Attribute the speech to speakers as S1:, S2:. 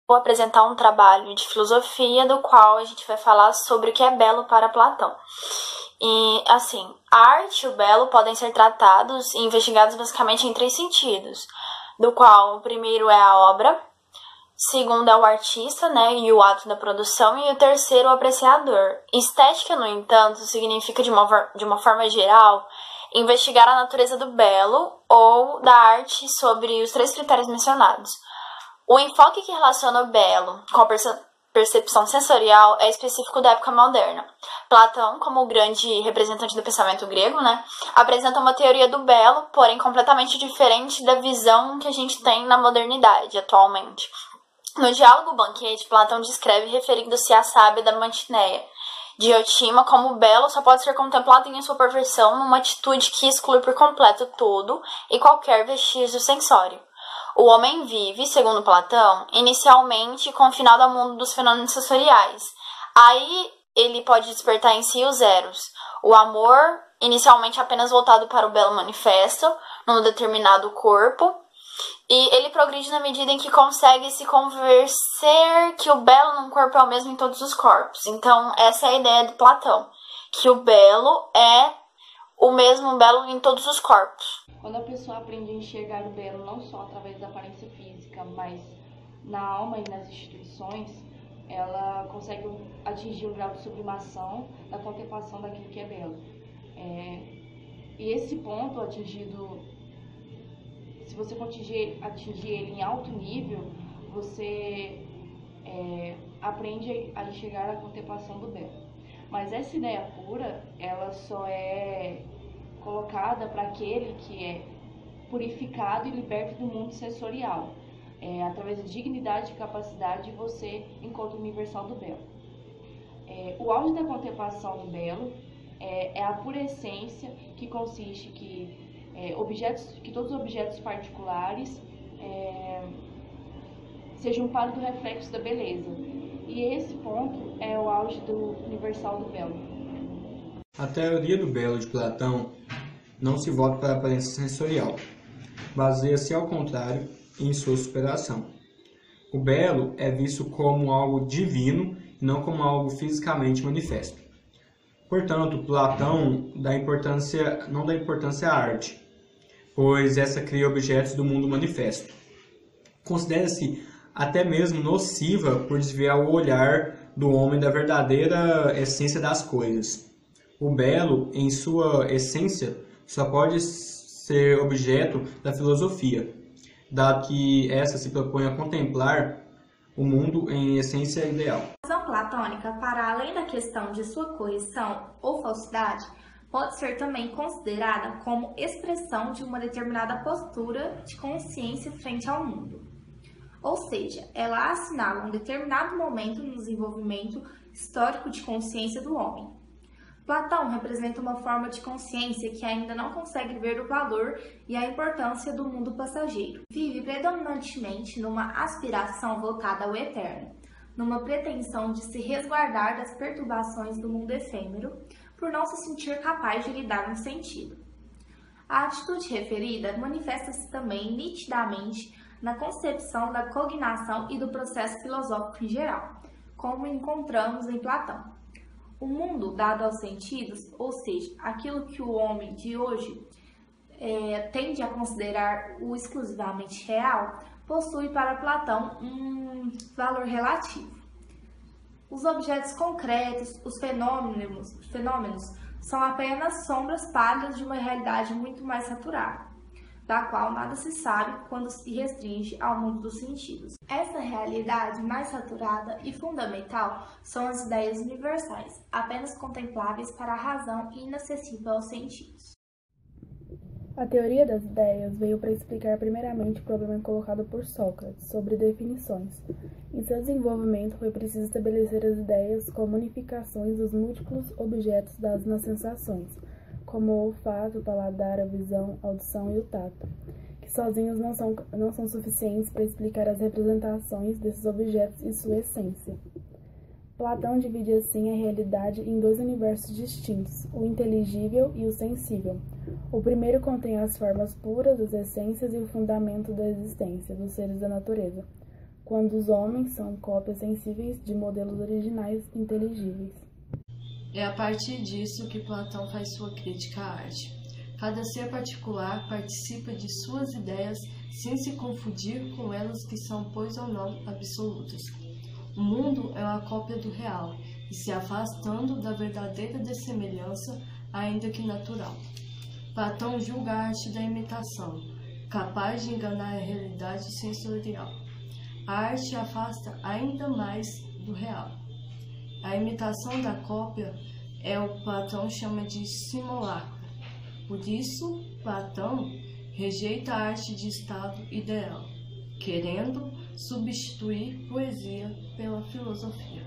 S1: Vou apresentar um trabalho de filosofia do qual a gente vai falar sobre o que é belo para Platão. E, assim, a arte e o belo podem ser tratados e investigados basicamente em 3 sentidos, do qual o primeiro é a obra, segundo é o artista, né, e o ato da produção, e o terceiro o apreciador. Estética, no entanto, significa, de uma forma geral, investigar a natureza do belo ou da arte sobre os 3 critérios mencionados. O enfoque que relaciona o belo com a percepção sensorial é específico da época moderna. Platão, como o grande representante do pensamento grego, né, apresenta uma teoria do belo, porém completamente diferente da visão que a gente tem na modernidade atualmente. No diálogo Banquete, Platão descreve referindo-se à sábia da Mantineia, Diotima, como o belo só pode ser contemplado em sua perfeição numa atitude que exclui por completo todo e qualquer vestígio sensório. O homem vive, segundo Platão, inicialmente confinado ao mundo dos fenômenos sensoriais. Aí ele pode despertar em si os eros. O amor, inicialmente apenas voltado para o belo manifesto, num determinado corpo, e ele progride na medida em que consegue se convencer que o belo num corpo é o mesmo em todos os corpos. Então, essa é a ideia de Platão, que o belo é o mesmo belo em todos os corpos.
S2: Quando a pessoa aprende a enxergar o belo não só através da aparência física, mas na alma e nas instituições, ela consegue atingir um grau de sublimação da contemplação daquilo que é belo. E esse ponto atingido, se você atingir ele em alto nível, você aprende a enxergar a contemplação do belo. Mas essa ideia pura, ela só é colocada para aquele que é purificado e liberto do mundo sensorial. Através da dignidade e capacidade, você encontra o universal do belo. O auge da contemplação do belo é a pura essência, que consiste que todos os objetos particulares sejam um pálido reflexo da beleza. E esse ponto é o auge do universal do belo.
S3: A teoria do belo de Platão não se volta para a aparência sensorial. Baseia-se, ao contrário, em sua superação. O belo é visto como algo divino e não como algo fisicamente manifesto. Portanto, Platão não dá importância à arte, pois essa cria objetos do mundo manifesto. Considera-se até mesmo nociva por desviar o olhar do homem da verdadeira essência das coisas. O belo, em sua essência, só pode ser objeto da filosofia, dado que essa se propõe a contemplar o mundo em essência ideal.
S4: A visão platônica, para além da questão de sua correção ou falsidade, pode ser também considerada como expressão de uma determinada postura de consciência frente ao mundo. Ou seja, ela assinala um determinado momento no desenvolvimento histórico de consciência do homem. Platão representa uma forma de consciência que ainda não consegue ver o valor e a importância do mundo passageiro. Vive predominantemente numa aspiração voltada ao eterno, numa pretensão de se resguardar das perturbações do mundo efêmero, por não se sentir capaz de lhe dar um sentido. A atitude referida manifesta-se também nitidamente na concepção da cognação e do processo filosófico em geral, como encontramos em Platão. O mundo dado aos sentidos, ou seja, aquilo que o homem de hoje tende a considerar o exclusivamente real, possui para Platão um valor relativo. Os objetos concretos, os fenômenos são apenas sombras pálidas de uma realidade muito mais saturada, da qual nada se sabe quando se restringe ao mundo dos sentidos. Essa realidade mais saturada e fundamental são as ideias universais, apenas contempláveis para a razão e inacessível aos sentidos.
S5: A teoria das ideias veio para explicar primeiramente o problema colocado por Sócrates sobre definições. Em seu desenvolvimento foi preciso estabelecer as ideias como unificações dos múltiplos objetos dados nas sensações, como o olfato, o paladar, a visão, a audição e o tato, que sozinhos não são suficientes para explicar as representações desses objetos e sua essência. Platão divide assim a realidade em 2 universos distintos, o inteligível e o sensível. O primeiro contém as formas puras das essências e o fundamento da existência dos seres da natureza. quando os homens são cópias sensíveis de modelos originais inteligíveis.
S6: É a partir disso que Platão faz sua crítica à arte. Cada ser particular participa de suas ideias sem se confundir com elas que são, pois ou não, absolutas. O mundo é uma cópia do real e se afastando da verdadeira dessemelhança, ainda que natural. Platão julga a arte da imitação, capaz de enganar a realidade sensorial. A arte afasta ainda mais do real. A imitação da cópia é o que Platão chama de simulacro. Por isso, Platão rejeita a arte de estado ideal, querendo substituir poesia pela filosofia.